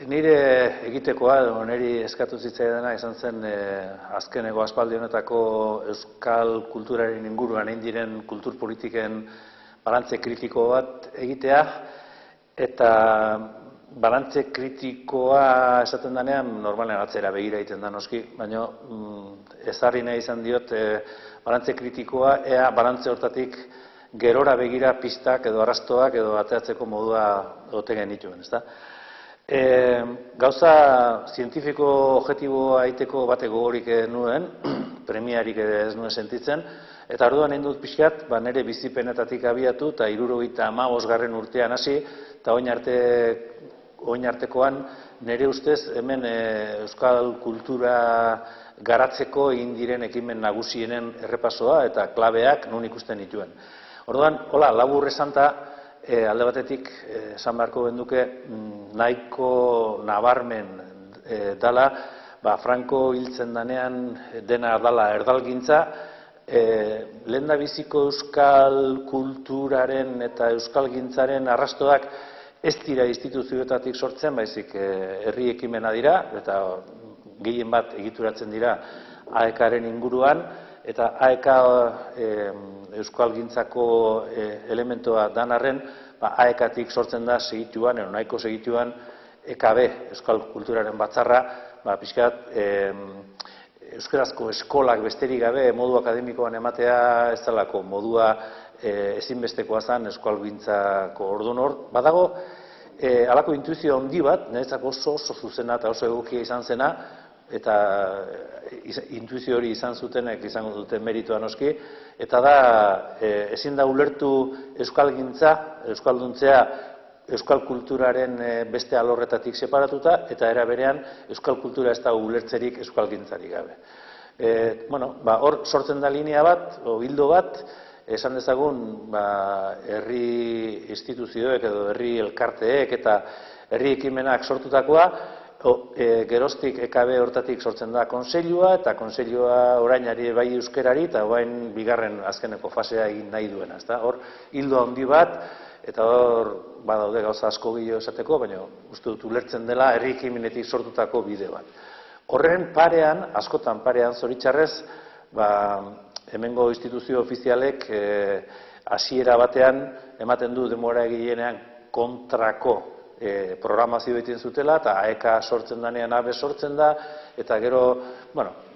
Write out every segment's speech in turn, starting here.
Nire egitekoa, niri eskatu zitzaidana izan zen azkeneko aspaldi honetako euskal kulturaren inguruan egin diren kultur politiken balantze kritiko bat egitea, eta balantze kritikoa esaten denean normalean atzera begira egiten da noski, baina ezarri nahi izan diot balantze kritikoa ea balantze hortatik gerora begira pistak edo arrastoak edo ateratzeko modua ote genituen, ezta? Gauza zientifiko objektiboa egiteko bate gogorik nuen, premiarik ez nuen sentitzen, eta orduan egin dut pixkat, nire bizipenetatik abiatu eta 75. urtean hasi, eta orain artekoan nire ustez hemen euskal kultura garatzeko egin diren ekimen nagusienen errepasoa eta klabeak non ikusten dituen. Orduan, hola, labur esanta, alde batetik esan beharko genuke nahiko nabarmen dala, Franco hiltzen danean dena dala erdalgintza, lehendabiziko euskal kulturaren eta euskalgintzaren arrastoak ez dira instituzioetatik sortzen, baizik herri ekimena dira, eta gehien bat egituratzen dira AEK-aren inguruan, eta AEK euskalgintzako elementoa danarren, AEK-tik sortzen da segituan, nahiko segituan, EKB, Euskal Kulturaren Batzarra, pixkat, euskarazko eskolak besterik gabe modu akademikoan ematea ez dalako modua ezinbestekoa zen euskalgintzako orduan hor. Badago, halako intuizio handi bat, niretzako oso zuzena eta oso egokia izan zena, eta intuizio hori izan zutenek izango duten meritua noski, eta da ezin da ulertu euskalgintza, euskalduntzea euskal kulturaren beste alorretatik separatuta, eta era berean euskal kultura ez da ulertzerik euskalgintzarik gabe. Hor sortzen da linea bat, o hildo bat, esan dezagun herri instituzioek edo herri elkarteek eta herri ekimenak sortutakoa, geroztik EKB hortatik sortzen da konseilua, eta konseilua orainari bai euskerari, eta orain bigarren azkeneko fasea egin nahi duena. Hor, hildo handi bat, eta hor, badaude gauza asko gehiago esateko, baina uste dut ulertzen dela herri ekimenetik sortutako bide bat. Horren parean, askotan parean zoritxarrez, hemengo instituzio ofizialek hasiera batean ematen du denbora egilenean kontrako programazio egiten zutela, eta AEK sortzen danean ABE sortzen da, eta gero,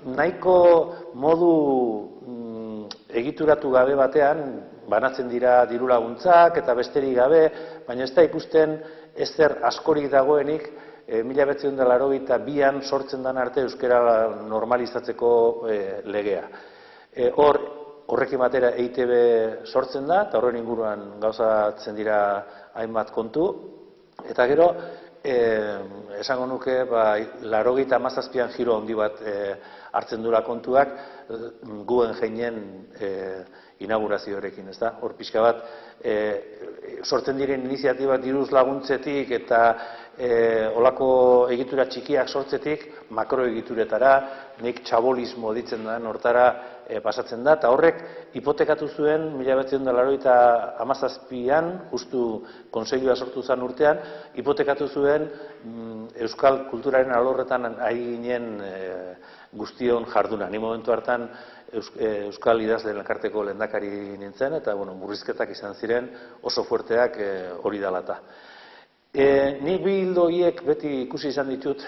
nahiko modu egituratu gabe batean, banatzen dira diru laguntzak eta besterik gabe, baina ez da ikusten ezer askorik dagoenik 1982an sortzen den arte euskara normalizatzeko legea. Horrekin batera EITB sortzen da, eta horren inguruan gauzatzen dira hainbat kontu, eta gero, esango nuke, 87an giro handi bat hartzen dura kontuak Guggenheinen inaugurazioarekin, ezta? Hor pixka bat, sortzen diren iniziatibak diruz laguntzetik eta olako egitura txikiak sortzetik makroegituretara, nik txabolismo ditzen den hortara pasatzen da, eta horrek hipotekatu zuen 1987an, justu konseilua sortu zen urtean, hipotekatu zuen euskal kulturaren alorretan ari ginen guztion jarduna. Ni momentu hartan euskal idazleen elkarteko lehendakari nintzen, eta murrizketak izan ziren oso fuerteak hori dalata. Ni bi hildo horiek beti ikusi izan ditut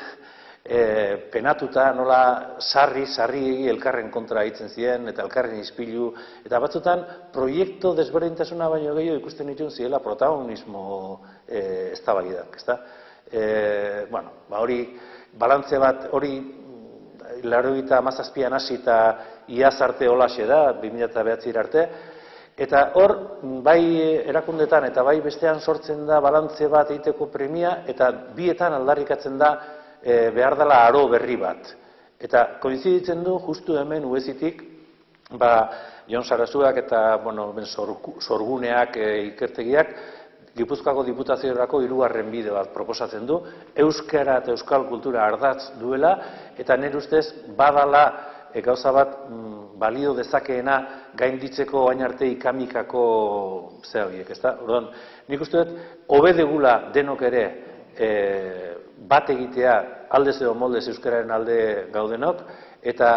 penatuta, nola sarri elkarren kontra hitzen ziren, eta elkarren ispilu, eta batzutan proiektu desberdintasuna baino gehiago ikusten dituen zirela protagonismo eztabaidak, ezta? Hori, balantze bat, hori 87an hasi eta iaz arte holaxe da, 2009 arte, eta hor, bai erakundetan eta bai bestean sortzen da balantze bat egiteko premia, eta bietan aldarrikatzen da behar dela aro berri bat. Eta koinziditzen du, justu hemen uezitik, Jon Sarasuak eta sorguneak ikertegiak, Gipuzkoako Diputaziorako 3. bide bat proposatzen du, euskara eta euskal kultura ardatz duela, eta nire ustez badala gauza bat balio dezakeena gainditzeko orain arte ikamikako zea horiek, ezta? Orduan, nik uste dut, hobe degula denok ere bat egitea aldez edo moldez euskararen alde gaudenok, eta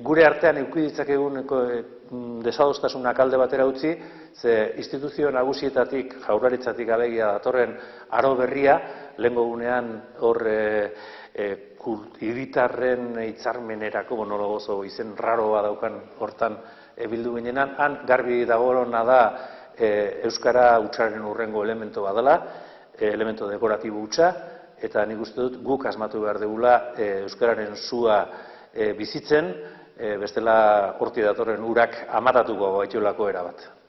gure artean eduki ditzakegun desadostasunak alde batera utzi, ze instituzio nagusietatik, jaurlaritzatik alegia datorren aro berria, lehengo gunean hor hiritarren hitzarmenerako monologo oso izen raroa daukan hortan bildu ginenan, han garbi dagoena da euskara hutsaren hurrengo elementu badela, elementu dekoratibo hutsa, eta nik uste dut guk asmatu behar dugula euskararen sua bizitzen, bestela hortik datorren urak amatatuko gaituelako erabat.